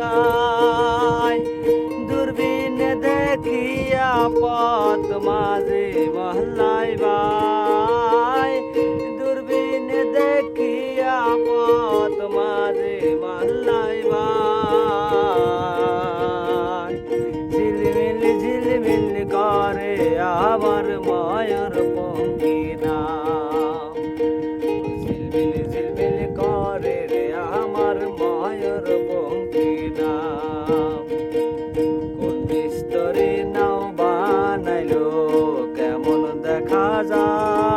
যায় দূরবীনে দেখিয়া পথ মাঝে মহল্লায় বাই দূরবীনে দেখিয়া পথ মাঝে মহল্লায় বাই ঝিলমিল ঝিলমিল করে আমার ময়ূর পঙ্খী নাম ঝিলমিল ঝিলমিল করে রে আমার ময়ূর পঙ্খী নাম কোন মিস্তরি নাও বানাইলো কেমন দেখা যায়